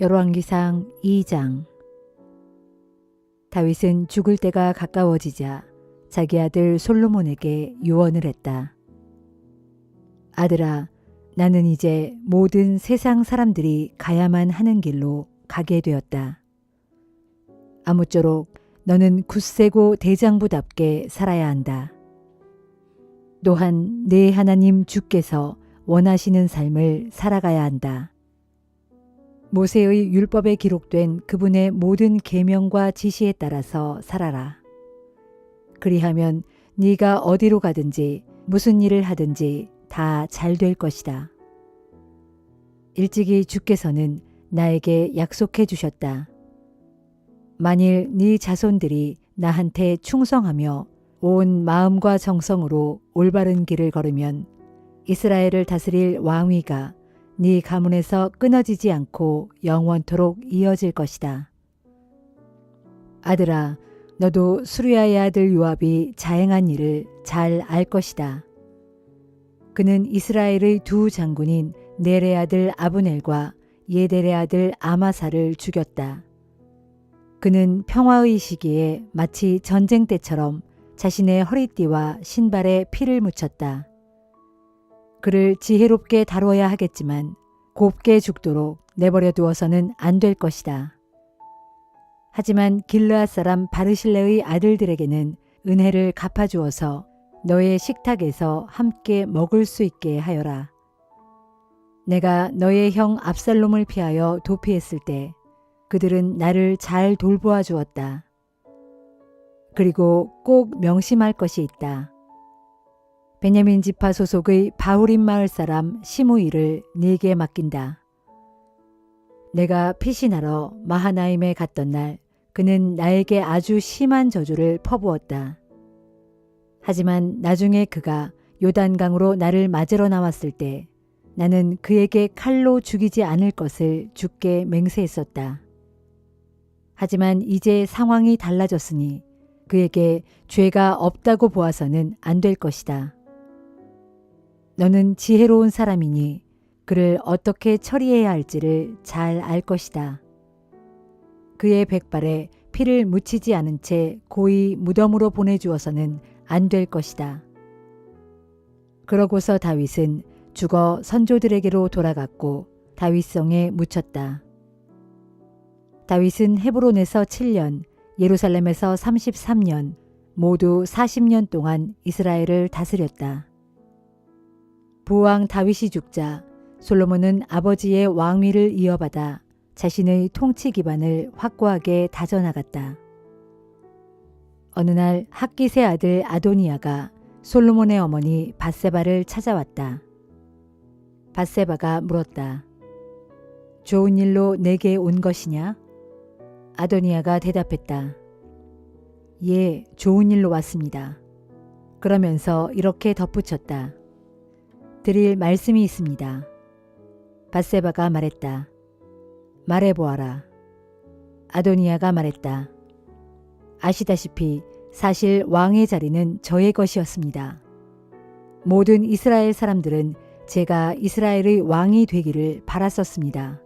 열왕기상 2장. 다윗은 죽을 때가 가까워지자 자기 아들 솔로몬에게 유언을 했다. 아들아, 나는 이제 모든 세상 사람들이 가야만 하는 길로 가게 되었다. 아무쪼록 너는 굳세고 대장부답게 살아야 한다. 또한 내 하나님 주께서 원하시는 삶을 살아가야 한다. 모세의 율법에 기록된 그분의 모든 계명과 지시에 따라서 살아라. 그리하면 네가 어디로 가든지 무슨 일을 하든지 다 잘 될 것이다. 일찍이 주께서는 나에게 약속해 주셨다. 만일 네 자손들이 나한테 충성하며 온 마음과 정성으로 올바른 길을 걸으면 이스라엘을 다스릴 왕위가 네 가문에서 끊어지지 않고 영원토록 이어질 것이다. 아들아, 너도 수르야의 아들 요압이 자행한 일을 잘 알 것이다. 그는 이스라엘의 두 장군인 넬의 아들 아브넬과 예델의 아들 아마사를 죽였다. 그는 평화의 시기에 마치 전쟁 때처럼 자신의 허리띠와 신발에 피를 묻혔다. 그를 지혜롭게 다뤄야 하겠지만 곱게 죽도록 내버려 두어서는 안 될 것이다. 하지만 길르앗 사람 바르실레의 아들들에게는 은혜를 갚아주어서 너의 식탁에서 함께 먹을 수 있게 하여라. 내가 너의 형 압살롬을 피하여 도피했을 때 그들은 나를 잘 돌보아 주었다. 그리고 꼭 명심할 것이 있다. 베냐민 지파 소속의 바후림 마을 사람 시므이를 네게 맡긴다. 내가 피신하러 마하나임에 갔던 날 그는 나에게 아주 심한 저주를 퍼부었다. 하지만 나중에 그가 요단강으로 나를 맞으러 나왔을 때 나는 그에게 칼로 죽이지 않을 것을 주께 맹세했었다. 하지만 이제 상황이 달라졌으니 그에게 죄가 없다고 보아서는 안 될 것이다. 너는 지혜로운 사람이니 그를 어떻게 처리해야 할지를 잘 알 것이다. 그의 백발에 피를 묻히지 않은 채 고이 무덤으로 보내주어서는 안 될 것이다. 그러고서 다윗은 죽어 선조들에게로 돌아갔고 다윗성에 묻혔다. 다윗은 헤브론에서 7년, 예루살렘에서 33년, 모두 40년 동안 이스라엘을 다스렸다. 부왕 다윗이 죽자 솔로몬은 아버지의 왕위를 이어받아 자신의 통치 기반을 확고하게 다져나갔다. 어느 날 핫깃의 아들 아도니아가 솔로몬의 어머니 밧세바를 찾아왔다. 밧세바가 물었다. 좋은 일로 내게 온 것이냐? 아도니아가 대답했다. 예, 좋은 일로 왔습니다. 그러면서 이렇게 덧붙였다. 드릴 말씀이 있습니다. 밧세바가 말했다. 말해보아라. 아도니아가 말했다. 아시다시피 사실 왕의 자리는 저의 것이었습니다. 모든 이스라엘 사람들은 제가 이스라엘의 왕이 되기를 바랐었습니다.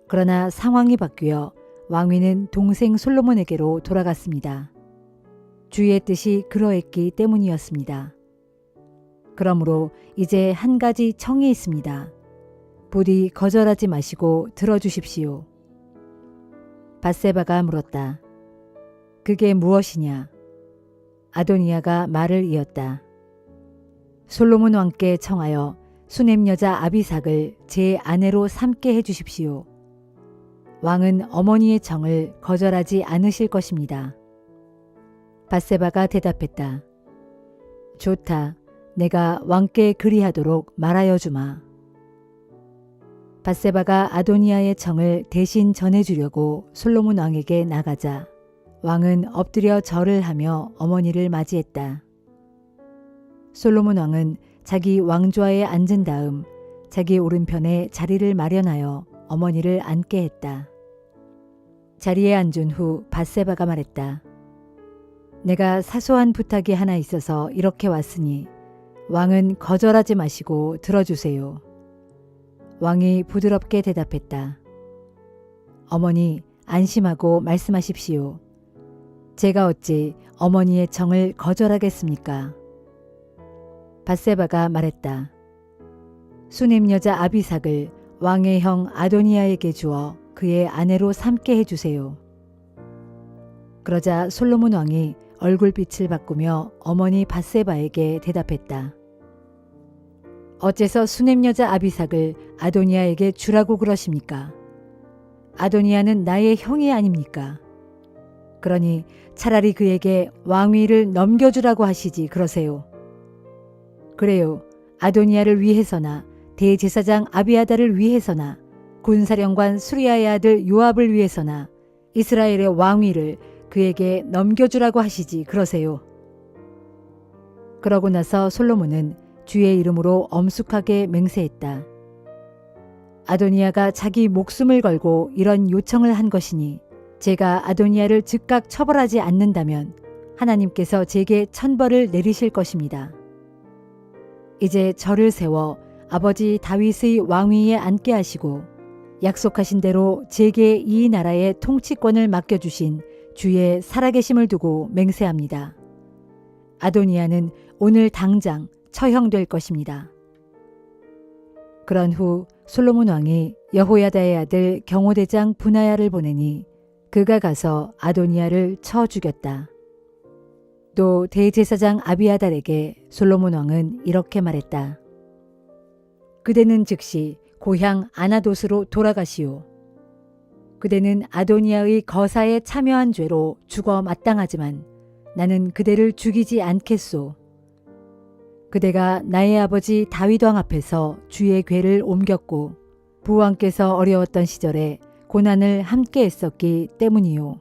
그러나 상황이 바뀌어 왕위는 동생 솔로몬에게로 돌아갔습니다. 주의 뜻이 그러했기 때문이었습니다. 그러므로 이제 한 가지 청이 있습니다. 부디 거절하지 마시고 들어주십시오. 밧세바가 물었다. 그게 무엇이냐? 아도니아가 말을 이었다. 솔로몬 왕께 청하여 수넴 여자 아비삭을 제 아내로 삼게 해주십시오. 왕은 어머니의 청을 거절하지 않으실 것입니다. 밧세바가 대답했다. 좋다. 내가 왕께 그리하도록 말하여 주마. 밧세바가 아도니아의 청을 대신 전해주려고 솔로몬 왕에게 나가자 왕은 엎드려 절을 하며 어머니를 맞이했다. 솔로몬 왕은 자기 왕좌에 앉은 다음 자기 오른편에 자리를 마련하여 어머니를 앉게 했다. 자리에 앉은 후 밧세바가 말했다. 내가 사소한 부탁이 하나 있어서 이렇게 왔으니 왕은 거절하지 마시고 들어주세요. 왕이 부드럽게 대답했다. 어머니 안심하고 말씀하십시오. 제가 어찌 어머니의 청을 거절하겠습니까? 밧세바가 말했다. 수넴 여자 아비삭을 왕의 형 아도니아에게 주어 그의 아내로 삼게 해주세요. 그러자 솔로몬 왕이 얼굴빛을 바꾸며 어머니 밧세바에게 대답했다. 어째서 수넴 여자 아비삭을 아도니아에게 주라고 그러십니까? 아도니아는 나의 형이 아닙니까? 그러니 차라리 그에게 왕위를 넘겨주라고 하시지 그러세요. 그래요. 아도니아를 위해서나 대제사장 아비아달을 위해서나 군사령관 수리아의 아들 요압을 위해서나 이스라엘의 왕위를 그에게 넘겨주라고 하시지 그러세요. 그러고 나서 솔로몬은 주의 이름으로 엄숙하게 맹세했다. 아도니아가 자기 목숨을 걸고 이런 요청을 한 것이니 제가 아도니아를 즉각 처벌하지 않는다면 하나님께서 제게 천벌을 내리실 것입니다. 이제 저를 세워 아버지 다윗의 왕위에 앉게 하시고 약속하신 대로 제게 이 나라의 통치권을 맡겨주신 주의 살아계심을 두고 맹세합니다. 아도니아는 오늘 당장 처형될 것입니다. 그런 후 솔로몬 왕이 여호야다의 아들 경호대장 분하야를 보내니 그가 가서 아도니아를 쳐 죽였다. 또 대제사장 아비아달에게 솔로몬 왕은 이렇게 말했다. 그대는 즉시 고향 아나돗으로 돌아가시오. 그대는 아도니아의 거사에 참여한 죄로 죽어 마땅하지만 나는 그대를 죽이지 않겠소. 그대가 나의 아버지 다윗 왕 앞에서 주의 궤를 옮겼고 부왕께서 어려웠던 시절에 고난을 함께 했었기 때문이요.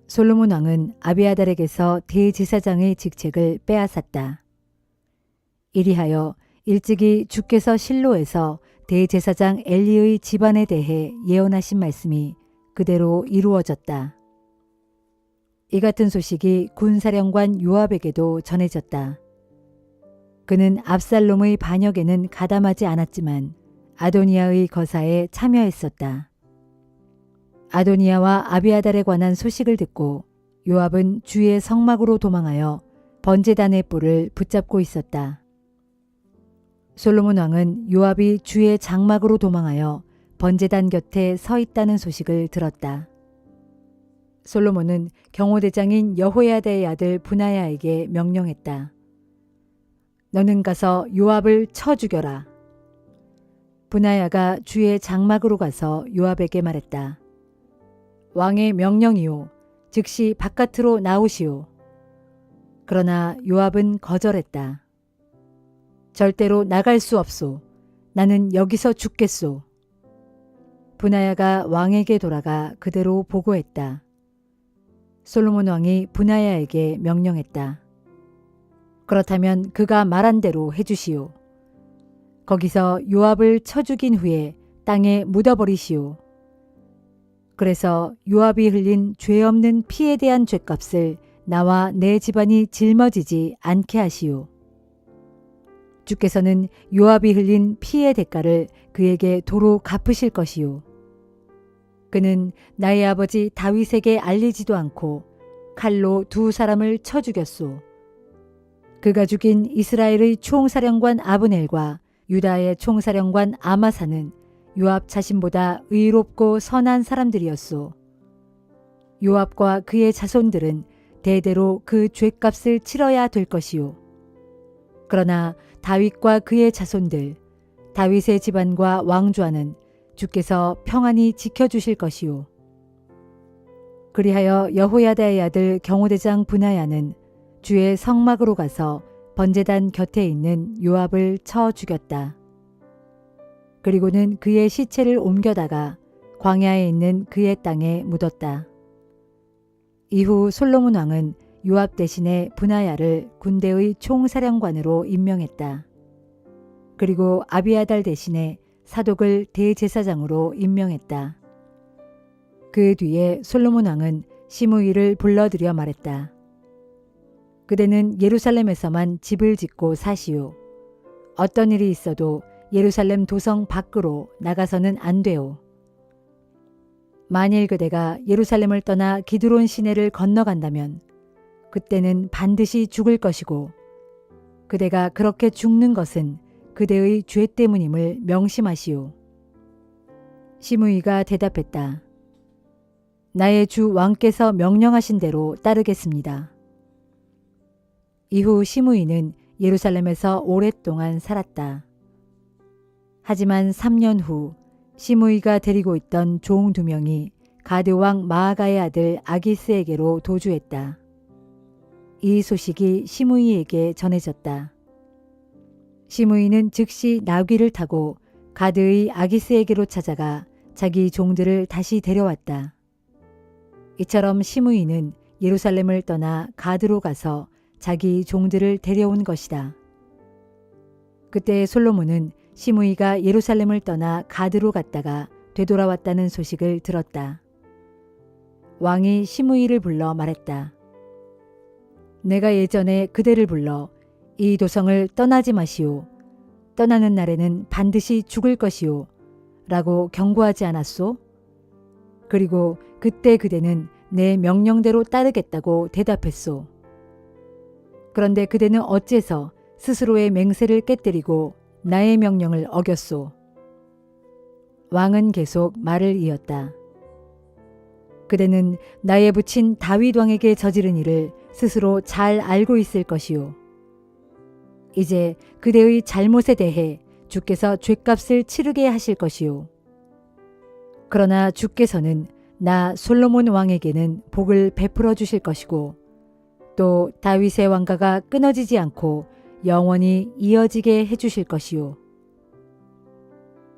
솔로몬 왕은 아비아달에게서 대제사장의 직책을 빼앗았다. 이리하여 일찍이 주께서 실로에서 대제사장 엘리의 집안에 대해 예언하신 말씀이 그대로 이루어졌다. 이 같은 소식이 군사령관 요압에게도 전해졌다. 그는 압살롬의 반역에는 가담하지 않았지만 아도니아의 거사에 참여했었다. 아도니아와 아비아달에 관한 소식을 듣고 요압은 주의 성막으로 도망하여 번제단의 뿔을 붙잡고 있었다. 솔로몬 왕은 요압이 주의 장막으로 도망하여 번제단 곁에 서 있다는 소식을 들었다. 솔로몬은 경호대장인 여호야다의 아들 분하야에게 명령했다. 너는 가서 요압을 쳐 죽여라. 분하야가 주의 장막으로 가서 요압에게 말했다. 왕의 명령이요. 즉시 바깥으로 나오시오. 그러나 요압은 거절했다. 절대로 나갈 수 없소. 나는 여기서 죽겠소. 분하야가 왕에게 돌아가 그대로 보고했다. 솔로몬 왕이 분하야에게 명령했다. 그렇다면 그가 말한 대로 해주시오. 거기서 요압을 쳐 죽인 후에 땅에 묻어버리시오. 그래서 요압이 흘린 죄 없는 피에 대한 죗값을 나와 내 집안이 짊어지지 않게 하시오. 주께서는 요압이 흘린 피의 대가를 그에게 도로 갚으실 것이요. 그는 나의 아버지 다윗에게 알리지도 않고 칼로 2 사람을 쳐 죽였소. 그가 죽인 이스라엘의 총사령관 아브넬과 유다의 총사령관 아마사는 요압 자신보다 의롭고 선한 사람들이었소. 요압과 그의 자손들은 대대로 그 죗값을 치러야 될 것이요. 그러나 다윗과 그의 자손들, 다윗의 집안과 왕좌는 주께서 평안히 지켜주실 것이요. 그리하여 여호야다의 아들 경호대장 분하야는 주의 성막으로 가서 번제단 곁에 있는 요압을 쳐 죽였다. 그리고는 그의 시체를 옮겨다가 광야에 있는 그의 땅에 묻었다. 이후 솔로몬 왕은 요압 대신에 분하야를 군대의 총사령관으로 임명했다. 그리고 아비아달 대신에 사독을 대제사장으로 임명했다. 그 뒤에 솔로몬 왕은 시므이를 불러들여 말했다. 그대는 예루살렘에서만 집을 짓고 사시오. 어떤 일이 있어도 예루살렘 도성 밖으로 나가서는 안 돼요. 만일 그대가 예루살렘을 떠나 기드론 시내를 건너간다면 그때는 반드시 죽을 것이고 그대가 그렇게 죽는 것은 그대의 죄 때문임을 명심하시오. 시므이가 대답했다. 나의 주 왕께서 명령하신 대로 따르겠습니다. 이후 시므이는 예루살렘에서 오랫동안 살았다. 하지만 3년 후 시므이가 데리고 있던 종 2명이 가드 왕 마아가의 아들 아기스에게로 도주했다. 이 소식이 시므이에게 전해졌다. 시므이는 즉시 나귀를 타고 가드의 아기스에게로 찾아가 자기 종들을 다시 데려왔다. 이처럼 시므이는 예루살렘을 떠나 가드로 가서 자기 종들을 데려온 것이다. 그때 솔로몬은 시므이가 예루살렘을 떠나 가드로 갔다가 되돌아왔다는 소식을 들었다. 왕이 시므이를 불러 말했다. 내가 예전에 그대를 불러 이 도성을 떠나지 마시오. 떠나는 날에는 반드시 죽을 것이오. 라고 경고하지 않았소? 그리고 그때 그대는 내 명령대로 따르겠다고 대답했소. 그런데 그대는 어째서 스스로의 맹세를 깨뜨리고 나의 명령을 어겼소? 왕은 계속 말을 이었다. 그대는 나의 부친 다윗 왕에게 저지른 일을 스스로 잘 알고 있을 것이오. 이제 그대의 잘못에 대해 주께서 죗값을 치르게 하실 것이오. 그러나 주께서는 나 솔로몬 왕에게는 복을 베풀어 주실 것이고 또 다윗의 왕가가 끊어지지 않고 영원히 이어지게 해주실 것이오.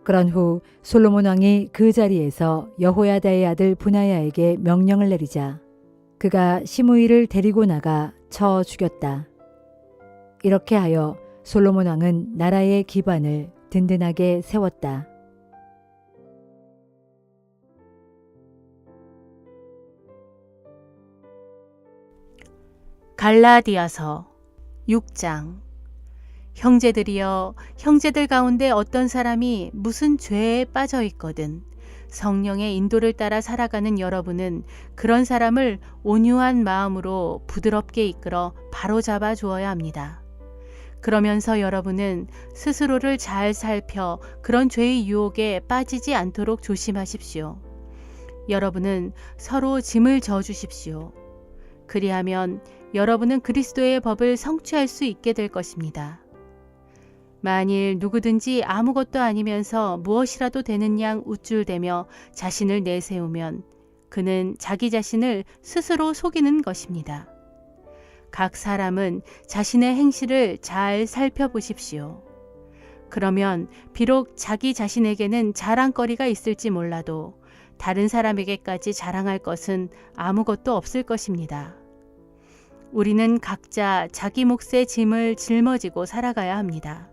그런 후 솔로몬 왕이 그 자리에서 여호야다의 아들 분하야에게 명령을 내리자 그가 시므이를 데리고 나가 쳐 죽였다. 이렇게 하여 솔로몬 왕은 나라의 기반을 든든하게 세웠다. 갈라디아서 6장. 형제들이여, 형제들 가운데 어떤 사람이 무슨 죄에 빠져 있거든 성령의 인도를 따라 살아가는 여러분은 그런 사람을 온유한 마음으로 부드럽게 이끌어 바로잡아 주어야 합니다. 그러면서 여러분은 스스로를 잘 살펴 그런 죄의 유혹에 빠지지 않도록 조심하십시오. 여러분은 서로 짐을 져 주십시오. 그리하면 여러분은 그리스도의 법을 성취할 수 있게 될 것입니다. 만일 누구든지 아무것도 아니면서 무엇이라도 되는 양 우쭐대며 자신을 내세우면 그는 자기 자신을 스스로 속이는 것입니다. 각 사람은 자신의 행실을 잘 살펴보십시오. 그러면 비록 자기 자신에게는 자랑거리가 있을지 몰라도 다른 사람에게까지 자랑할 것은 아무것도 없을 것입니다. 우리는 각자 자기 몫의 짐을 짊어지고 살아가야 합니다.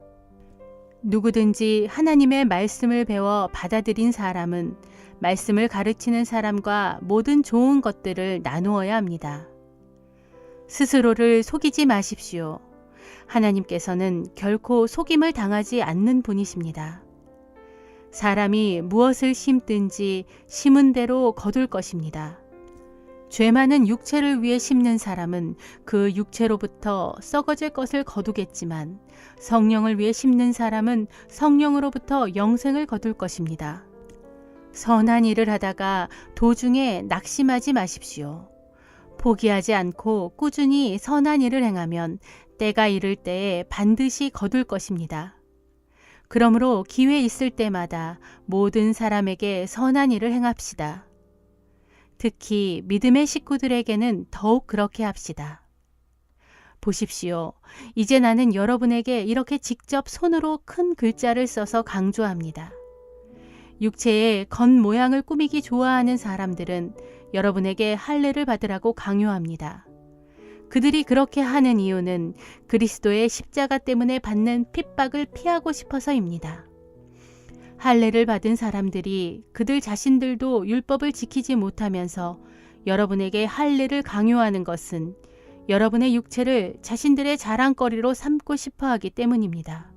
누구든지 하나님의 말씀을 배워 받아들인 사람은 말씀을 가르치는 사람과 모든 좋은 것들을 나누어야 합니다. 스스로를 속이지 마십시오. 하나님께서는 결코 속임을 당하지 않는 분이십니다. 사람이 무엇을 심든지 심은 대로 거둘 것입니다. 죄 많은 육체를 위해 심는 사람은 그 육체로부터 썩어질 것을 거두겠지만 성령을 위해 심는 사람은 성령으로부터 영생을 거둘 것입니다. 선한 일을 하다가 도중에 낙심하지 마십시오. 포기하지 않고 꾸준히 선한 일을 행하면 때가 이를 때에 반드시 거둘 것입니다. 그러므로 기회 있을 때마다 모든 사람에게 선한 일을 행합시다. 특히 믿음의 식구들에게는 더욱 그렇게 합시다. 보십시오. 이제 나는 여러분에게 이렇게 직접 손으로 큰 글자를 써서 강조합니다. 육체의 겉모양을 꾸미기 좋아하는 사람들은 여러분에게 할례를 받으라고 강요합니다. 그들이 그렇게 하는 이유는 그리스도의 십자가 때문에 받는 핍박을 피하고 싶어서입니다. 할례를 받은 사람들이 그들 자신들도 율법을 지키지 못하면서 여러분에게 할례를 강요하는 것은 여러분의 육체를 자신들의 자랑거리로 삼고 싶어 하기 때문입니다.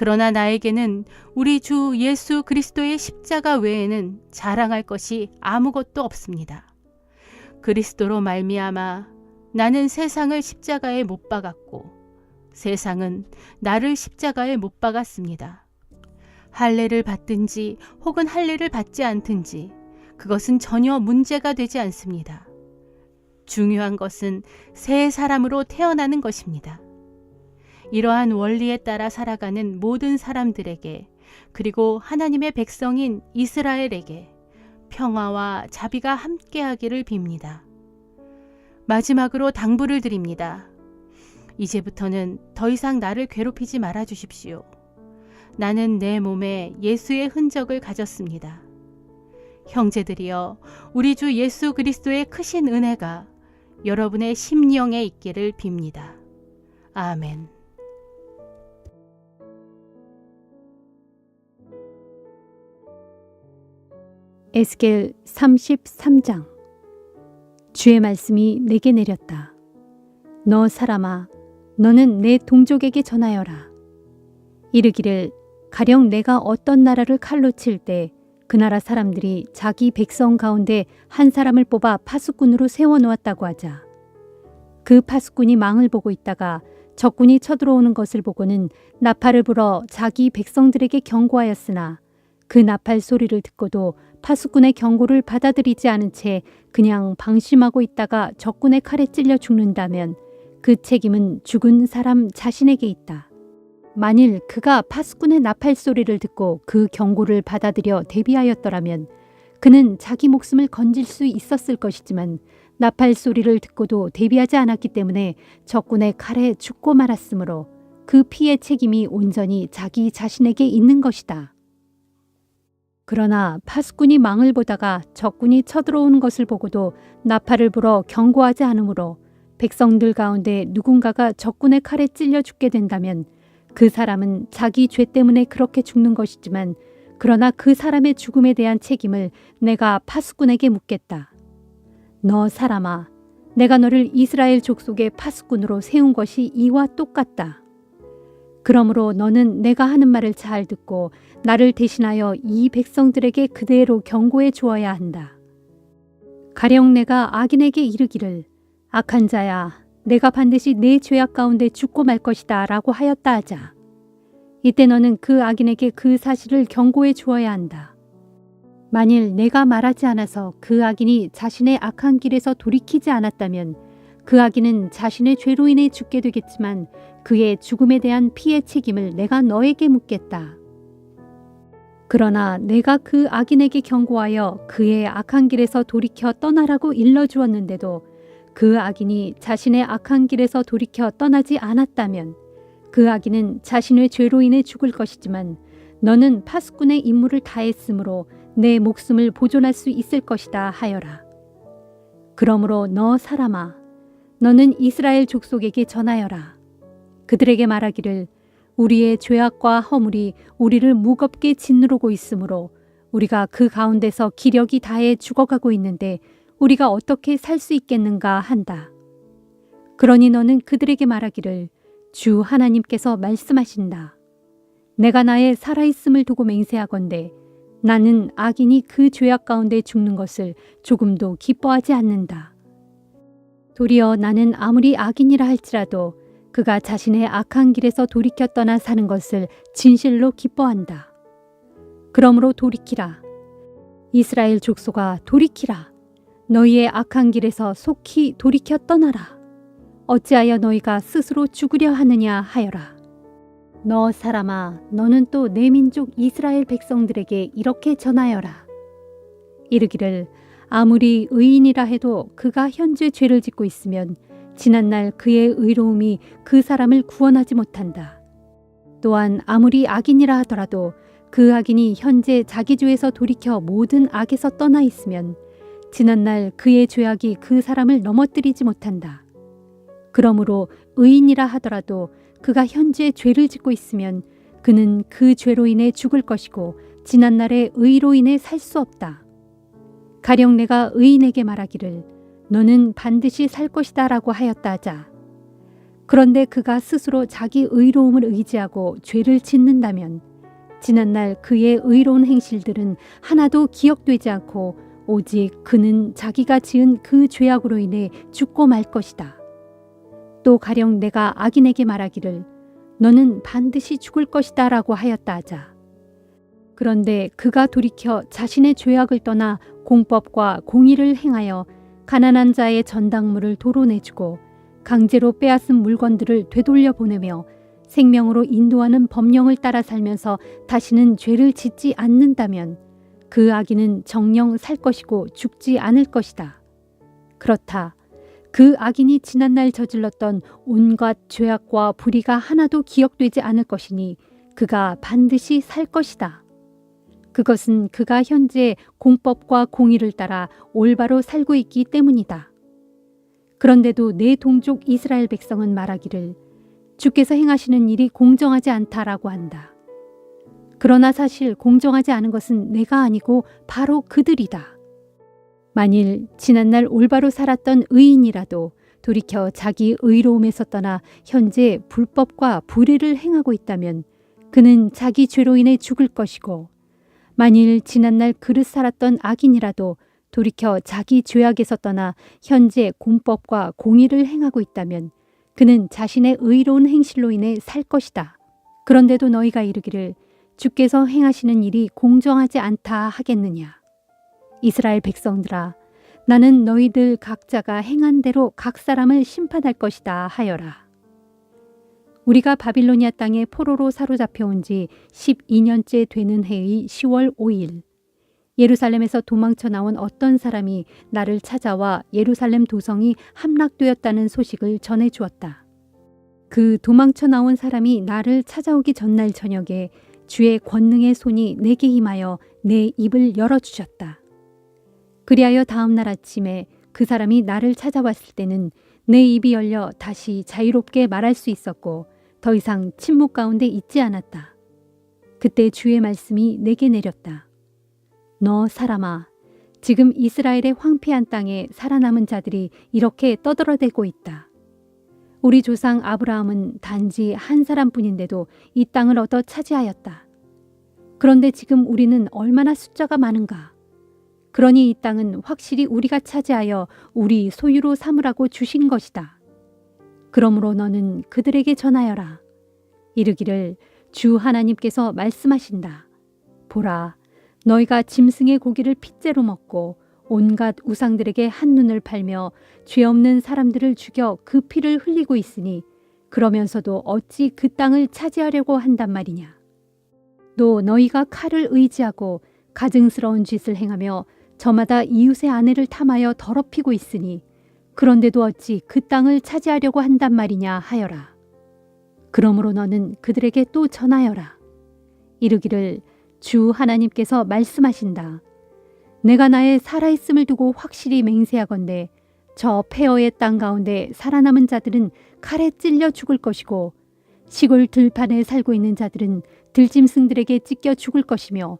그러나 나에게는 우리 주 예수 그리스도의 십자가 외에는 자랑할 것이 아무것도 없습니다. 그리스도로 말미암아 나는 세상을 십자가에 못 박았고 세상은 나를 십자가에 못 박았습니다. 할례를 받든지 혹은 할례를 받지 않든지 그것은 전혀 문제가 되지 않습니다. 중요한 것은 새 사람으로 태어나는 것입니다. 이러한 원리에 따라 살아가는 모든 사람들에게 그리고 하나님의 백성인 이스라엘에게 평화와 자비가 함께하기를 빕니다. 마지막으로 당부를 드립니다. 이제부터는 더 이상 나를 괴롭히지 말아 주십시오. 나는 내 몸에 예수의 흔적을 가졌습니다. 형제들이여, 우리 주 예수 그리스도의 크신 은혜가 여러분의 심령에 있기를 빕니다. 아멘. 에스겔 33장. 주의 말씀이 내게 내렸다. 너 사람아, 너는 내 동족에게 전하여라. 이르기를, 가령 내가 어떤 나라를 칼로 칠 때 그 나라 사람들이 자기 백성 가운데 한 사람을 뽑아 파수꾼으로 세워놓았다고 하자. 그 파수꾼이 망을 보고 있다가 적군이 쳐들어오는 것을 보고는 나팔을 불어 자기 백성들에게 경고하였으나 그 나팔 소리를 듣고도 파수꾼의 경고를 받아들이지 않은 채 그냥 방심하고 있다가 적군의 칼에 찔려 죽는다면 그 책임은 죽은 사람 자신에게 있다. 만일 그가 파수꾼의 나팔 소리를 듣고 그 경고를 받아들여 대비하였더라면 그는 자기 목숨을 건질 수 있었을 것이지만 나팔 소리를 듣고도 대비하지 않았기 때문에 적군의 칼에 죽고 말았으므로 그 피의 책임이 온전히 자기 자신에게 있는 것이다. 그러나 파수꾼이 망을 보다가 적군이 쳐들어오는 것을 보고도 나팔을 불어 경고하지 않으므로 백성들 가운데 누군가가 적군의 칼에 찔려 죽게 된다면 그 사람은 자기 죄 때문에 그렇게 죽는 것이지만 그러나 그 사람의 죽음에 대한 책임을 내가 파수꾼에게 묻겠다. 너 사람아, 내가 너를 이스라엘 족속의 파수꾼으로 세운 것이 이와 똑같다. 그러므로 너는 내가 하는 말을 잘 듣고 나를 대신하여 이 백성들에게 그대로 경고해 주어야 한다. 가령 내가 악인에게 이르기를, 악한 자야, 내가 반드시 내 죄악 가운데 죽고 말 것이다 라고 하였다 하자. 이때 너는 그 악인에게 그 사실을 경고해 주어야 한다. 만일 내가 말하지 않아서 그 악인이 자신의 악한 길에서 돌이키지 않았다면 그 악인은 자신의 죄로 인해 죽게 되겠지만 그의 죽음에 대한 피의 책임을 내가 너에게 묻겠다. 그러나 내가 그 악인에게 경고하여 그의 악한 길에서 돌이켜 떠나라고 일러주었는데도 그 악인이 자신의 악한 길에서 돌이켜 떠나지 않았다면 그 악인은 자신의 죄로 인해 죽을 것이지만 너는 파수꾼의 임무를 다했으므로 내 목숨을 보존할 수 있을 것이다 하여라. 그러므로 너 사람아, 너는 이스라엘 족속에게 전하여라. 그들에게 말하기를, 우리의 죄악과 허물이 우리를 무겁게 짓누르고 있으므로 우리가 그 가운데서 기력이 다해 죽어가고 있는데 우리가 어떻게 살 수 있겠는가 한다. 그러니 너는 그들에게 말하기를, 주 하나님께서 말씀하신다. 내가 나의 살아있음을 두고 맹세하건대 나는 악인이 그 죄악 가운데 죽는 것을 조금도 기뻐하지 않는다. 도리어 나는 아무리 악인이라 할지라도 그가 자신의 악한 길에서 돌이켜 떠나 사는 것을 진실로 기뻐한다. 그러므로 돌이키라. 이스라엘 족속아, 돌이키라. 너희의 악한 길에서 속히 돌이켜 떠나라. 어찌하여 너희가 스스로 죽으려 하느냐 하여라. 너 사람아, 너는 또 내 민족 이스라엘 백성들에게 이렇게 전하여라. 이르기를, 아무리 의인이라 해도 그가 현재 죄를 짓고 있으면 지난날 그의 의로움이 그 사람을 구원하지 못한다. 또한 아무리 악인이라 하더라도 그 악인이 현재 자기 죄에서 돌이켜 모든 악에서 떠나 있으면 지난날 그의 죄악이 그 사람을 넘어뜨리지 못한다. 그러므로 의인이라 하더라도 그가 현재 죄를 짓고 있으면 그는 그 죄로 인해 죽을 것이고 지난날의 의로 인해 살 수 없다. 가령 내가 의인에게 말하기를 너는 반드시 살 것이다 라고 하였다 하자. 그런데 그가 스스로 자기 의로움을 의지하고 죄를 짓는다면 지난날 그의 의로운 행실들은 하나도 기억되지 않고 오직 그는 자기가 지은 그 죄악으로 인해 죽고 말 것이다. 또 가령 내가 악인에게 말하기를 너는 반드시 죽을 것이다 라고 하였다 하자. 그런데 그가 돌이켜 자신의 죄악을 떠나 공법과 공의를 행하여 가난한 자의 전당물을 도로 내주고 강제로 빼앗은 물건들을 되돌려 보내며 생명으로 인도하는 법령을 따라 살면서 다시는 죄를 짓지 않는다면 그 악인은 정녕 살 것이고 죽지 않을 것이다. 그렇다. 그 악인이 지난날 저질렀던 온갖 죄악과 불의가 하나도 기억되지 않을 것이니 그가 반드시 살 것이다. 그것은 그가 현재 공법과 공의를 따라 올바로 살고 있기 때문이다. 그런데도 내 동족 이스라엘 백성은 말하기를 주께서 행하시는 일이 공정하지 않다라고 한다. 그러나 사실 공정하지 않은 것은 내가 아니고 바로 그들이다. 만일 지난날 올바로 살았던 의인이라도 돌이켜 자기 의로움에서 떠나 현재 불법과 불의를 행하고 있다면 그는 자기 죄로 인해 죽을 것이고 만일 지난날 그릇 살았던 악인이라도 돌이켜 자기 죄악에서 떠나 현재 공법과 공의를 행하고 있다면 그는 자신의 의로운 행실로 인해 살 것이다. 그런데도 너희가 이르기를 주께서 행하시는 일이 공정하지 않다 하겠느냐. 이스라엘 백성들아, 나는 너희들 각자가 행한 대로 각 사람을 심판할 것이다 하여라. 우리가 바빌로니아 땅에 포로로 사로잡혀 온 지 12년째 되는 해의 10월 5일 예루살렘에서 도망쳐 나온 어떤 사람이 나를 찾아와 예루살렘 도성이 함락되었다는 소식을 전해 주었다. 그 도망쳐 나온 사람이 나를 찾아오기 전날 저녁에 주의 권능의 손이 내게 임하여 내 입을 열어주셨다. 그리하여 다음 날 아침에 그 사람이 나를 찾아왔을 때는 내 입이 열려 다시 자유롭게 말할 수 있었고 더 이상 침묵 가운데 있지 않았다. 그때 주의 말씀이 내게 내렸다. 너 사람아, 지금 이스라엘의 황폐한 땅에 살아남은 자들이 이렇게 떠들어대고 있다. 우리 조상 아브라함은 단지 한 사람뿐인데도 이 땅을 얻어 차지하였다. 그런데 지금 우리는 얼마나 숫자가 많은가? 그러니 이 땅은 확실히 우리가 차지하여 우리 소유로 삼으라고 주신 것이다. 그러므로 너는 그들에게 전하여라. 이르기를 주 하나님께서 말씀하신다. 보라, 너희가 짐승의 고기를 핏째로 먹고 온갖 우상들에게 한눈을 팔며 죄 없는 사람들을 죽여 그 피를 흘리고 있으니 그러면서도 어찌 그 땅을 차지하려고 한단 말이냐. 또 너희가 칼을 의지하고 가증스러운 짓을 행하며 저마다 이웃의 아내를 탐하여 더럽히고 있으니 그런데도 어찌 그 땅을 차지하려고 한단 말이냐 하여라. 그러므로 너는 그들에게 또 전하여라. 이르기를 주 하나님께서 말씀하신다. 내가 나의 살아있음을 두고 확실히 맹세하건대 저 폐허의 땅 가운데 살아남은 자들은 칼에 찔려 죽을 것이고 시골 들판에 살고 있는 자들은 들짐승들에게 찢겨 죽을 것이며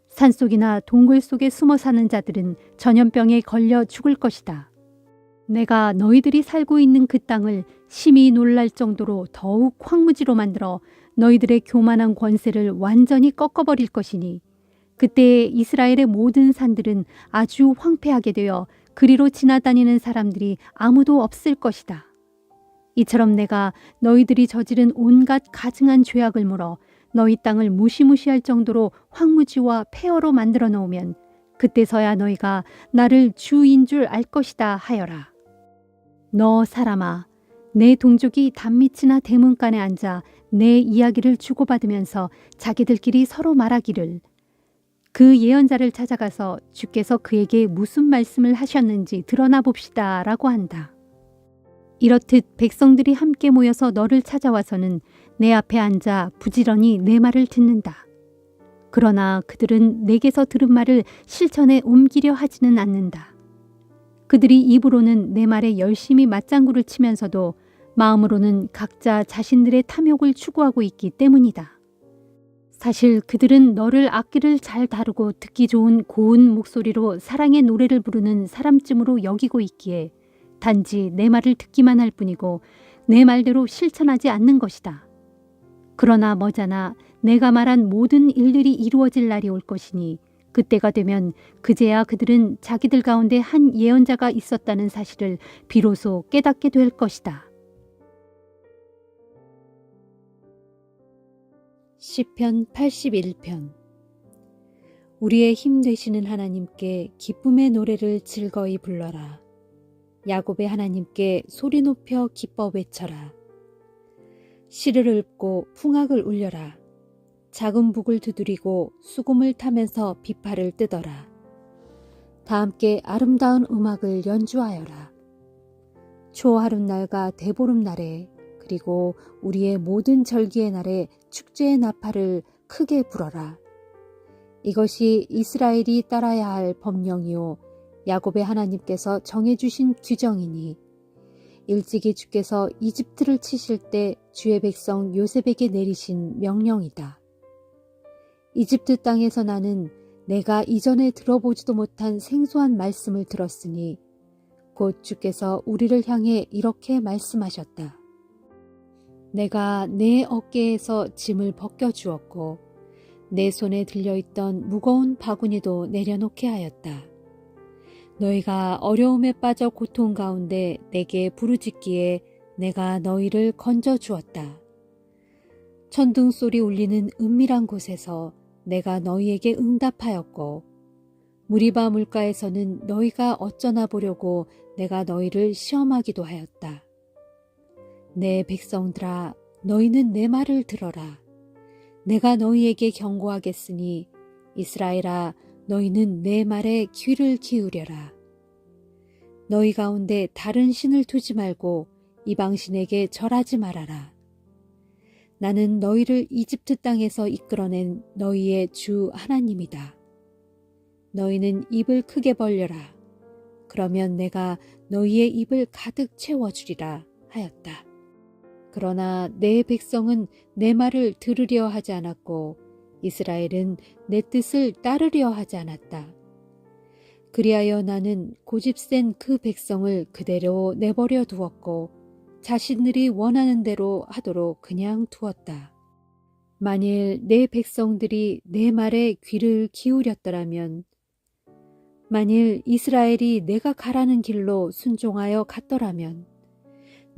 산속이나 동굴 속에 숨어 사는 자들은 전염병에 걸려 죽을 것이다. 내가 너희들이 살고 있는 그 땅을 심히 놀랄 정도로 더욱 황무지로 만들어 너희들의 교만한 권세를 완전히 꺾어버릴 것이니 그때 이스라엘의 모든 산들은 아주 황폐하게 되어 그리로 지나다니는 사람들이 아무도 없을 것이다. 이처럼 내가 너희들이 저지른 온갖 가증한 죄악을 물어 너희 땅을 무시무시할 정도로 황무지와 폐허로 만들어 놓으면 그때서야 너희가 나를 주인 줄 알 것이다 하여라. 너 사람아, 내 동족이 단밑이나 대문간에 앉아 내 이야기를 주고받으면서 자기들끼리 서로 말하기를 그 예언자를 찾아가서 주께서 그에게 무슨 말씀을 하셨는지 드러나 봅시다 라고 한다. 이렇듯 백성들이 함께 모여서 너를 찾아와서는 내 앞에 앉아 부지런히 내 말을 듣는다. 그러나 그들은 내게서 들은 말을 실천에 옮기려 하지는 않는다. 그들이 입으로는 내 말에 열심히 맞장구를 치면서도 마음으로는 각자 자신들의 탐욕을 추구하고 있기 때문이다. 사실 그들은 너를 악기를 잘 다루고 듣기 좋은 고운 목소리로 사랑의 노래를 부르는 사람쯤으로 여기고 있기에 단지 내 말을 듣기만 할 뿐이고 내 말대로 실천하지 않는 것이다. 그러나 머자나 내가 말한 모든 일들이 이루어질 날이 올 것이니 그때가 되면 그제야 그들은 자기들 가운데 한 예언자가 있었다는 사실을 비로소 깨닫게 될 것이다. 시편 81편. 우리의 힘 되시는 하나님께 기쁨의 노래를 즐거이 불러라. 야곱의 하나님께 소리 높여 기뻐 외쳐라. 시를 읊고 풍악을 울려라. 작은 북을 두드리고 수금을 타면서 비파를 뜯어라. 다 함께 아름다운 음악을 연주하여라. 초하룻날과 대보름날에 그리고 우리의 모든 절기의 날에 축제의 나팔을 크게 불어라. 이것이 이스라엘이 따라야 할 법령이요 야곱의 하나님께서 정해주신 규정이니 일찍이 주께서 이집트를 치실 때 주의 백성 요셉에게 내리신 명령이다. 이집트 땅에서 나는 내가 이전에 들어보지도 못한 생소한 말씀을 들었으니 곧 주께서 우리를 향해 이렇게 말씀하셨다. 내가 내 어깨에서 짐을 벗겨주었고 내 손에 들려있던 무거운 바구니도 내려놓게 하였다. 너희가 어려움에 빠져 고통 가운데 내게 부르짖기에 내가 너희를 건져주었다. 천둥 소리 울리는 은밀한 곳에서 내가 너희에게 응답하였고 무리바 물가에서는 너희가 어쩌나 보려고 내가 너희를 시험하기도 하였다. 내 백성들아, 너희는 내 말을 들어라. 내가 너희에게 경고하겠으니 이스라엘아, 너희는 내 말에 귀를 기울여라. 너희 가운데 다른 신을 두지 말고 이방신에게 절하지 말아라. 나는 너희를 이집트 땅에서 이끌어낸 너희의 주 하나님이다. 너희는 입을 크게 벌려라. 그러면 내가 너희의 입을 가득 채워주리라 하였다. 그러나 내 백성은 내 말을 들으려 하지 않았고 이스라엘은 내 뜻을 따르려 하지 않았다. 그리하여 나는 고집센 그 백성을 그대로 내버려 두었고 자신들이 원하는 대로 하도록 그냥 두었다. 만일 내 백성들이 내 말에 귀를 기울였더라면 만일 이스라엘이 내가 가라는 길로 순종하여 갔더라면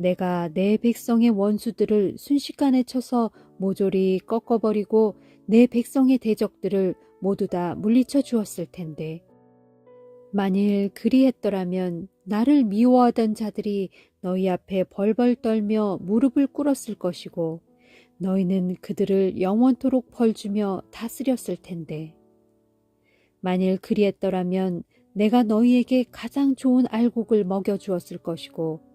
내가 내 백성의 원수들을 순식간에 쳐서 모조리 꺾어버리고 내 백성의 대적들을 모두 다 물리쳐 주었을 텐데 만일 그리했더라면 나를 미워하던 자들이 너희 앞에 벌벌 떨며 무릎을 꿇었을 것이고 너희는 그들을 영원토록 벌주며 다스렸을 텐데 만일 그리했더라면 내가 너희에게 가장 좋은 알곡을 먹여주었을 것이고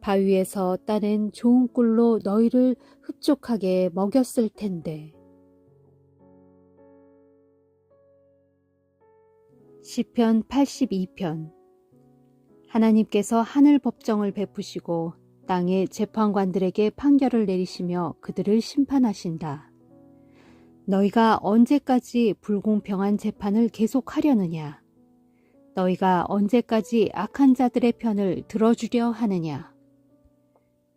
바위에서 따낸 좋은 꿀로 너희를 흡족하게 먹였을 텐데. 시편 82편. 하나님께서 하늘 법정을 베푸시고 땅의 재판관들에게 판결을 내리시며 그들을 심판하신다. 너희가 언제까지 불공평한 재판을 계속하려느냐? 너희가 언제까지 악한 자들의 편을 들어주려 하느냐?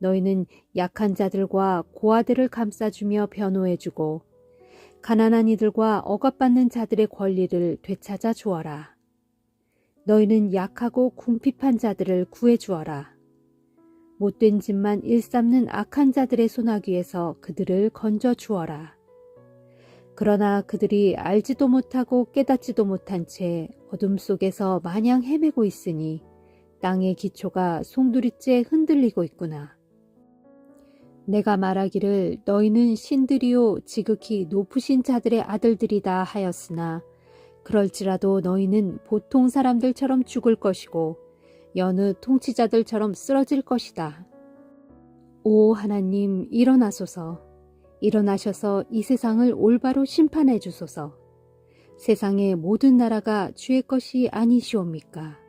너희는 약한 자들과 고아들을 감싸주며 변호해주고 가난한 이들과 억압받는 자들의 권리를 되찾아 주어라. 너희는 약하고 궁핍한 자들을 구해주어라. 못된 짓만 일삼는 악한 자들의 소나귀에서 그들을 건져주어라. 그러나 그들이 알지도 못하고 깨닫지도 못한 채 어둠 속에서 마냥 헤매고 있으니 땅의 기초가 송두리째 흔들리고 있구나. 내가 말하기를 너희는 신들이요 지극히 높으신 자들의 아들들이다 하였으나 그럴지라도 너희는 보통 사람들처럼 죽을 것이고 여느 통치자들처럼 쓰러질 것이다. 오 하나님 일어나소서. 일어나셔서 이 세상을 올바로 심판해 주소서. 세상의 모든 나라가 주의 것이 아니시옵니까?